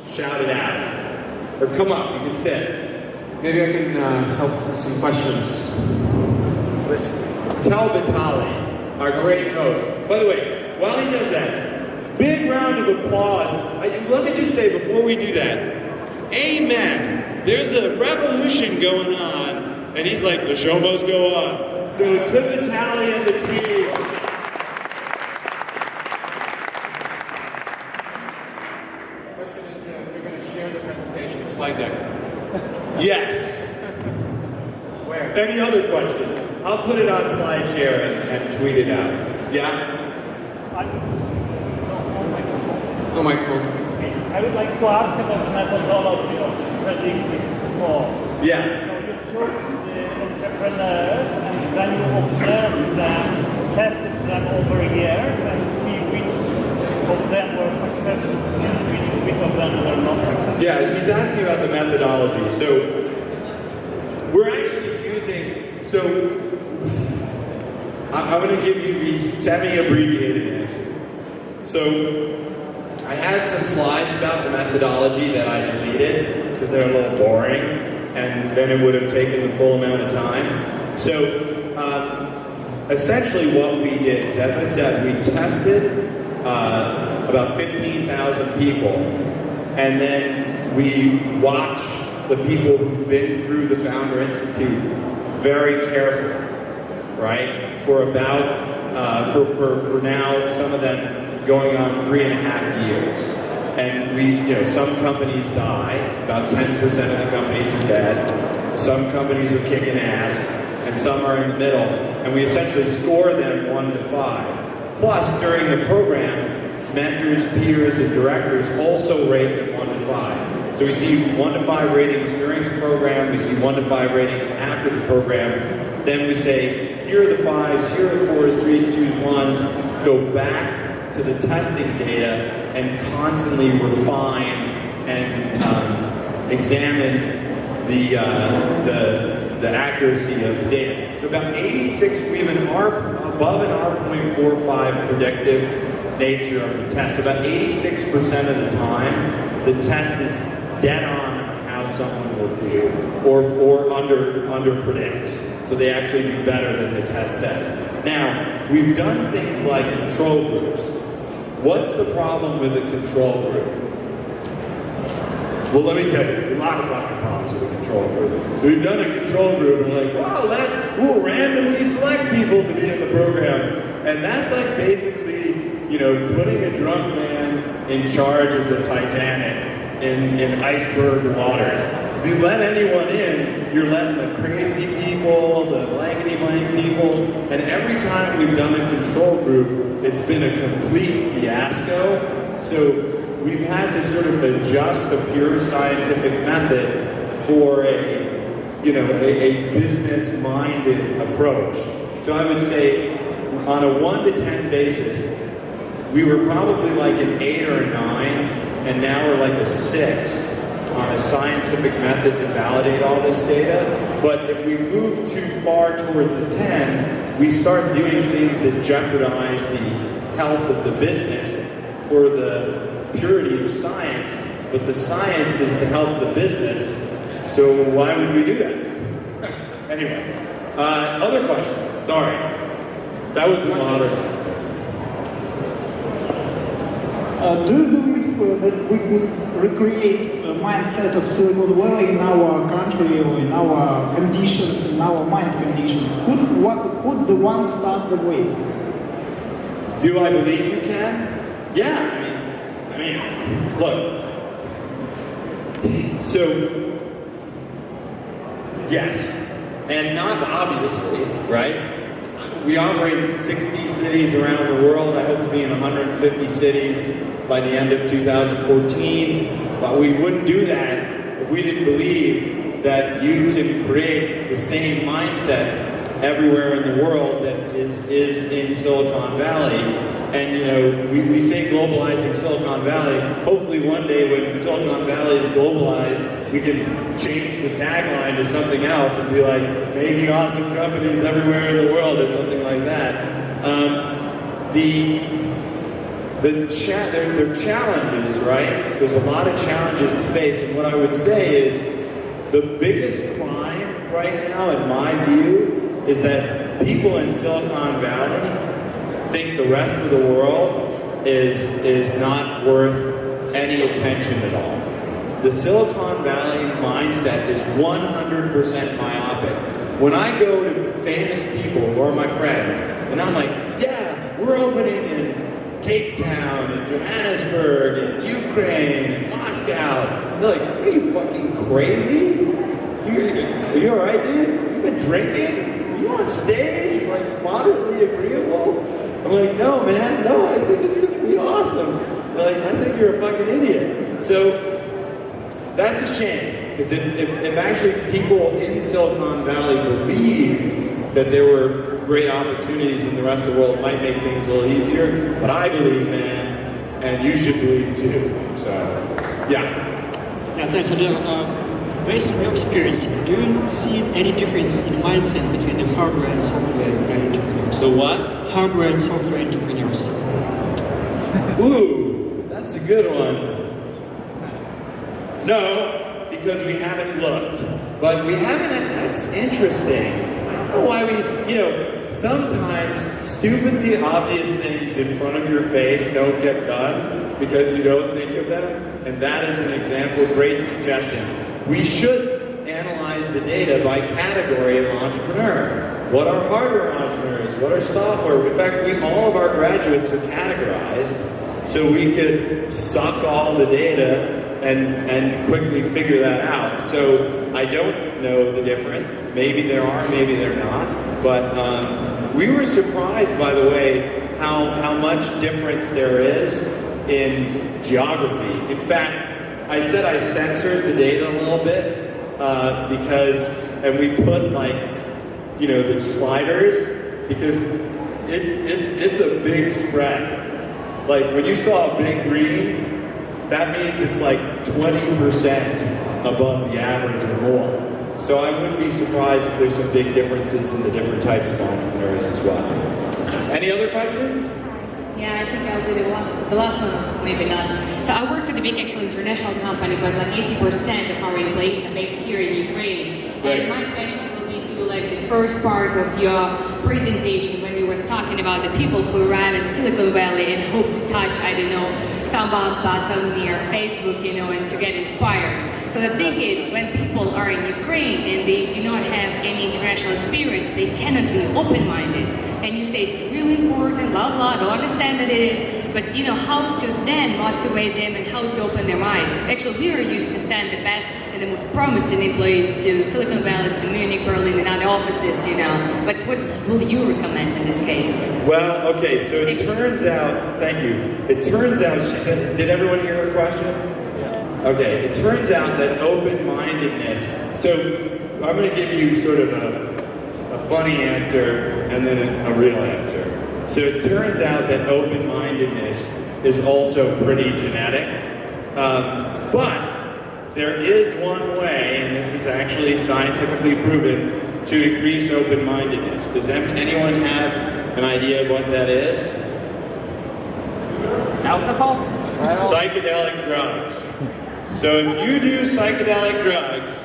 Shout it out. Or come up, you can sit. Maybe I can help with some questions. Tell Vitaly, our great host. By the way, while he does that, big round of applause. Let me just say before we do that, amen. There's a revolution going on, and he's like, the show must go on. So to Vitaly and the team. The question is if you're going to share the presentation, the slide deck. Yes. Where? Any other questions? I'll put it on SlideShare and tweet it out. Yeah? No microphone. I would like to ask about the methodology of predictive score. Yeah. So you took the entrepreneurs and then you observed them, tested them over years and see which of them were successful and which of them were not successful. Yeah, he's asking about the methodology. So we're actually using, I'm going to give you the semi-abbreviated answer. So I had some slides about the methodology that I deleted because they're a little boring, and then it would have taken the full amount of time. So essentially what we did is, as I said, we tested about 15,000 people, and then we watched the people who've been through the Founder Institute very carefully, right? For about, for now, some of them going on 3.5 years. And some companies die, about 10% of the companies are dead, some companies are kicking ass, and some are in the middle, and we essentially score them 1 to 5. Plus, during the program, mentors, peers, and directors also rate them 1 to 5. So we see 1 to 5 ratings during the program, we see 1 to 5 ratings after the program, then we say, here are the 5s, here are the 4s, 3s, 2s, 1s, go back to the testing data and constantly refine and examine the accuracy of the data. So about 86, we have an above an R.45 predictive nature of the test. So about 86% of the time, the test is dead on how someone will do, or under predicts. So they actually do better than the test says. Now, we've done things like control groups. What's the problem with a control group? Well, let me tell you, a lot of fucking problems with a control group. So we've done a control group and we're like, wow, we'll randomly select people to be in the program. And that's like basically, putting a drunk man in charge of the Titanic in iceberg waters. If you let anyone in, you're letting the crazy people, the blankety-blank people, and every time we've done a control group, it's been a complete fiasco. So we've had to sort of adjust the pure scientific method for a business-minded approach. So I would say on a 1 to 10 basis, we were probably like an 8 or a 9, and now we're like a 6 on a scientific method to validate all this data. But if we move too far towards a 10, we start doing things that jeopardize the health of the business for the purity of science. But the science is to help the business, so why would we do that? Anyway, other questions? Sorry. That was a moderate answer. Do you believe that we could recreate a mindset of Silicon Valley in our country or in our conditions, in our mind conditions? Could the one start the way? Do I believe you can? Yeah, I mean, look. So, yes, and not obviously, right? We operate in 60 cities around the world. I hope to be in 150 cities by the end of 2014. But we wouldn't do that if we didn't believe that you can create the same mindset everywhere in the world that is in Silicon Valley. And we say globalizing Silicon Valley. Hopefully one day when Silicon Valley is globalized, we can change the tagline to something else and be like, making awesome companies everywhere in the world or something like that. There are challenges, right? There's a lot of challenges to face, and what I would say is the biggest crime right now, in my view, is that people in Silicon Valley think the rest of the world is not worth any attention at all. The Silicon Valley mindset is 100% myopic. When I go to famous people who are my friends, and I'm like, yeah, we're opening in Cape Town and Johannesburg and Ukraine and Moscow. They're like, are you fucking crazy? Are you alright, dude? You been drinking? Are you on stage? Like, moderately agreeable? I'm like, no, man, no, I think it's gonna be awesome. They're like, I think you're a fucking idiot. So, that's a shame, because if actually people in Silicon Valley believed that there were great opportunities in the rest of the world, might make things a little easier, but I believe, man, and you should believe too. So, yeah. Yeah, thanks, Adele. Based on your experience, do you see any difference in mindset between the hardware and software entrepreneurs? So what? Hardware and software entrepreneurs. Ooh, that's a good one. No, because we haven't looked. But we haven't, that's interesting. I don't know why sometimes stupidly obvious things in front of your face don't get done because you don't think of them. And that is an example, great suggestion. We should analyze the data by category of entrepreneur. What are hardware entrepreneurs? What are software? In fact, all of our graduates are categorized so we could suck all the data and quickly figure that out. So I don't know the difference. Maybe there are, maybe they're not. But we were surprised, by the way, how much difference there is in geography. In fact, I said I censored the data a little bit and we put the sliders, because it's a big spread. Like when you saw a big green, that means it's like 20% above the average or more. So I wouldn't be surprised if there's some big differences in the different types of entrepreneurs as well. Any other questions? Yeah, I think I'll be the last one, maybe not. So I work with a big actual international company, but like 80% of our employees are based here in Ukraine. Right. And my question will be to like the first part of your presentation when we were talking about the people who arrive in Silicon Valley and hope to touch, I don't know, thumb up button near Facebook, and to get inspired. So the thing is, when people are in Ukraine and they do not have any international experience, they cannot be open-minded. And you say it's really important, blah, blah, I don't understand that it is, but how to then motivate them and how to open their eyes. Actually, we are used to send the best and the most promising employees to Silicon Valley, to Munich, Berlin, and other offices, but what will you recommend in this case? Well, okay, so it turns out, thank you. It turns out, she said, did everyone hear her question? Yeah. Okay, it turns out that open-mindedness, so I'm going to give you sort of a funny answer and then a real answer. So it turns out that open-mindedness is also pretty genetic, but there is one way, and this is actually scientifically proven, to increase open-mindedness. Does anyone have an idea of what that is? Alcohol? Psychedelic drugs. So if you do psychedelic drugs,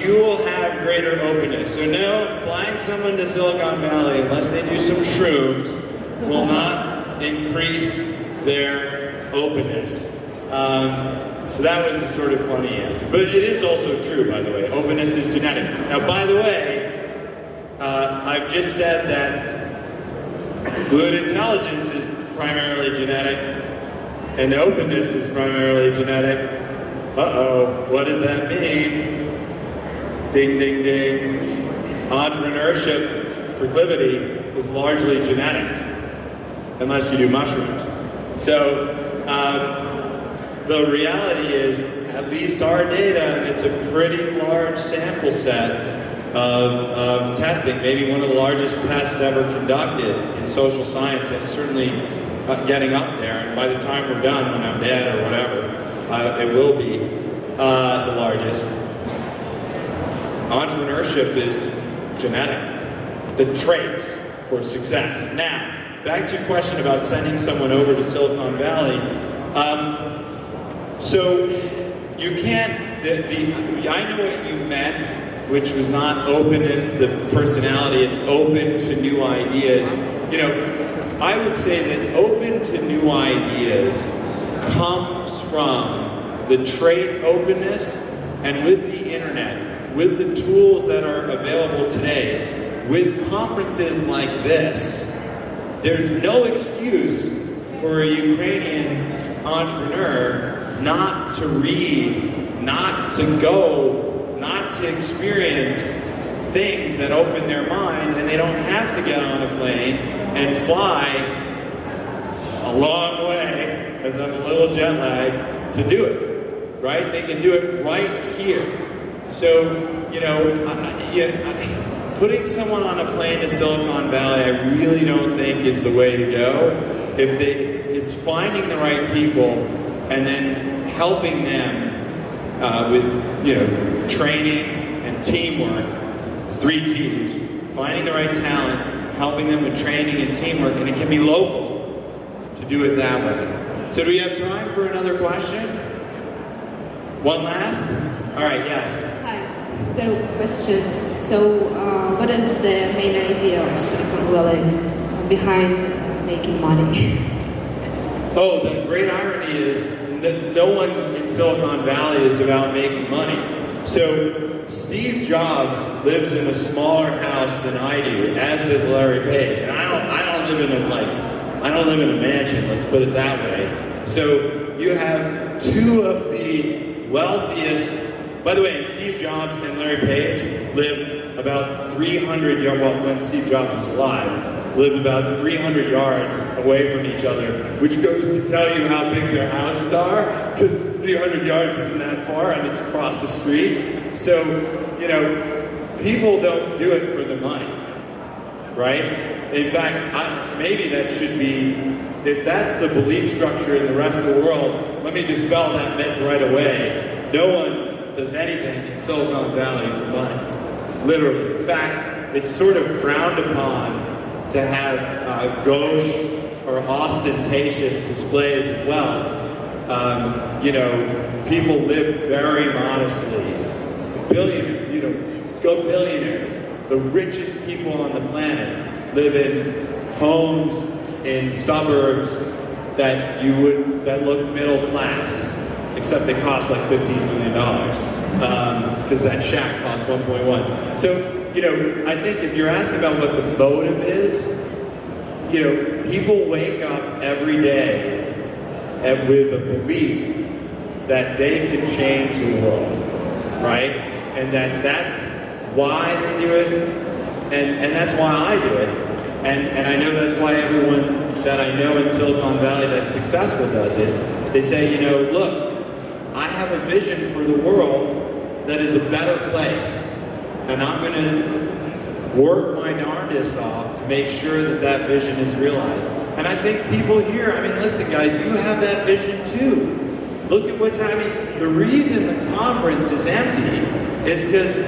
you will have greater openness. So no, flying someone to Silicon Valley, unless they do some shrooms, will not increase their openness. So that was the sort of funny answer. But it is also true, by the way. Openness is genetic. Now, by the way, I've just said that fluid intelligence is primarily genetic, and openness is primarily genetic. Uh-oh, what does that mean? Ding, ding, ding. Entrepreneurship proclivity is largely genetic, unless you do mushrooms. So, the reality is, at least our data, and it's a pretty large sample set of testing, maybe one of the largest tests ever conducted in social science, and certainly getting up there. And by the time we're done, when I'm dead or whatever, it will be the largest. Entrepreneurship is genetic, the traits for success. Now, back to your question about sending someone over to Silicon Valley. So you can't. I know what you meant, which was not openness, the personality. It's open to new ideas. You know, I would say that open to new ideas comes from the trait openness, and with the internet, with the tools that are available today, with conferences like this, there's no excuse for a Ukrainian entrepreneur not to read, not to go, not to experience things that open their mind, and they don't have to get on a plane and fly a long way, as I'm a little jet lagged, to do it, right? They can do it right here. So, you know, putting someone on a plane to Silicon Valley, I really don't think is the way to go. It's finding the right people and then helping them with, you know, training and teamwork, 3 T's. Finding the right talent, helping them with training and teamwork, and it can be local to do it that way. So do we have time for another question? One last? All right, yes. Hi, I've got a question. So, what is the main idea of Silicon Valley behind making money? Oh, the great irony is that no one in Silicon Valley is about making money. So, Steve Jobs lives in a smaller house than I do, as did Larry Page. And I don't live in a mansion, let's put it that way. So, you have 2 of the wealthiest. By the way, Steve Jobs and Larry Page live about 300 yards, well, when Steve Jobs was alive, live about 300 yards away from each other, which goes to tell you how big their houses are, because 300 yards isn't that far and it's across the street. So, you know, people don't do it for the money, right? In fact, maybe that should be, if that's the belief structure in the rest of the world, let me dispel that myth right away. No one does anything in Silicon Valley for money, literally. In fact, it's sort of frowned upon to have gauche or ostentatious displays of wealth. You know, people live very modestly. Go billionaires. The richest people on the planet live in homes in suburbs that look middle class, except they cost like $15 million, because that shack costs 1.1. So, you know, I think if you're asking about what the motive is, you know, people wake up every day with a belief that they can change the world, right? And that's why they do it, and that's why I do it. And I know that's why everyone that I know in Silicon Valley that's successful does it. They say, you know, look, I have a vision for the world that is a better place. And I'm going to work my darndest off to make sure that that vision is realized. And I think people here, I mean, listen guys, you have that vision too. Look at what's happening. The reason the conference is empty is because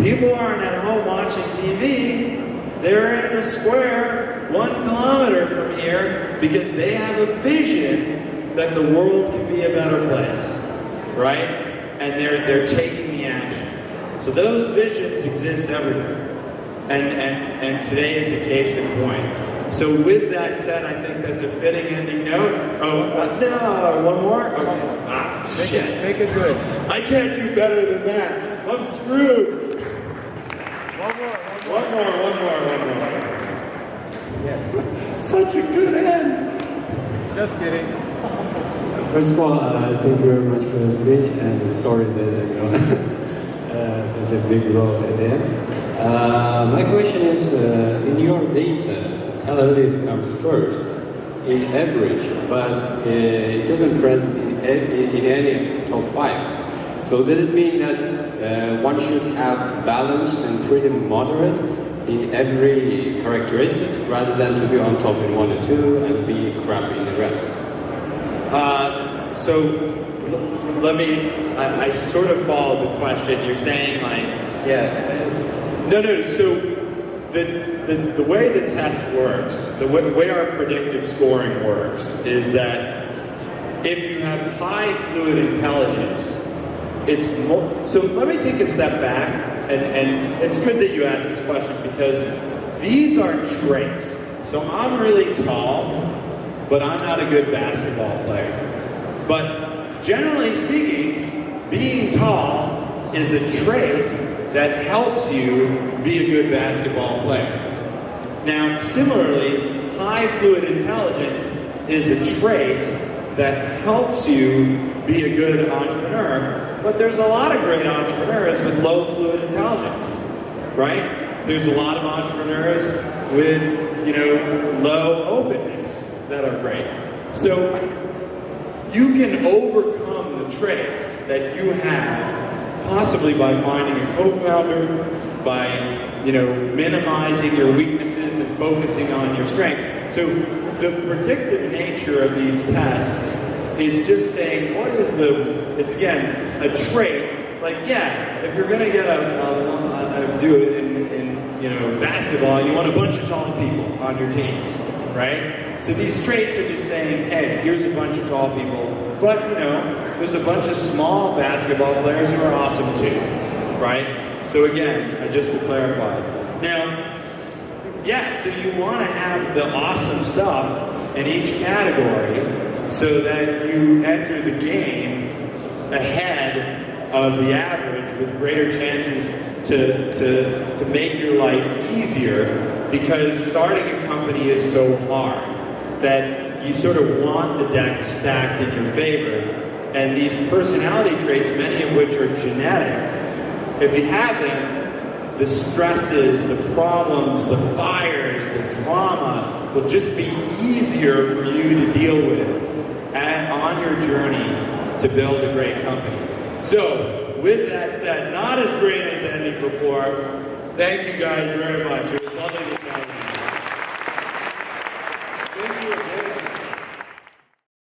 people aren't at home watching TV. They're in a square 1 kilometer from here because they have a vision that the world can be a better place, right? And they're taking the action. So those visions exist everywhere. And today is a case in point. So with that said, I think that's a fitting ending note. Oh, no, one more? Okay. Shit. Make it good. I can't do better than that. I'm screwed. One more. Yeah. Such a good end. Just kidding. First of all, thank you very much for the speech, and sorry that you know such a big role at the end. My question is, in your data, Tel Aviv comes first in average, but it doesn't present in any top 5. So does it mean that one should have balanced and pretty moderate in every characteristics rather than to be on top in 1 or 2 and be crap in the rest? So let me, I sort of followed the question. You're saying like, yeah. no, so the way the test works, the way our predictive scoring works, is that if you have high fluid intelligence, it's more. So let me take a step back, and it's good that you asked this question because these are traits. So I'm really tall, but I'm not a good basketball player. But generally speaking, being tall is a trait that helps you be a good basketball player. Now, similarly, high fluid intelligence is a trait that helps you be a good entrepreneur, but there's a lot of great entrepreneurs with low fluid intelligence, right? There's a lot of entrepreneurs with, low openness that are great. So you can overcome the traits that you have possibly by finding a co-founder, by minimizing your weaknesses and focusing on your strengths. So the predictive nature of these tests is just saying it's again a trait. Like, yeah, if you're gonna get do it in basketball, you want a bunch of tall people on your team, right? So these traits are just saying, hey, here's a bunch of tall people, but there's a bunch of small basketball players who are awesome too, right? So again, just to clarify. Now, yeah, so you want to have the awesome stuff in each category so that you enter the game ahead of the average with greater chances to make your life easier, because starting a company is so hard that you sort of want the deck stacked in your favor. And these personality traits, many of which are genetic, if you have them, the stresses, the problems, the fires, the trauma will just be easier for you to deal with on your journey to build a great company. So, with that said, not as great as ending before. Thank you guys very much. It was lovely to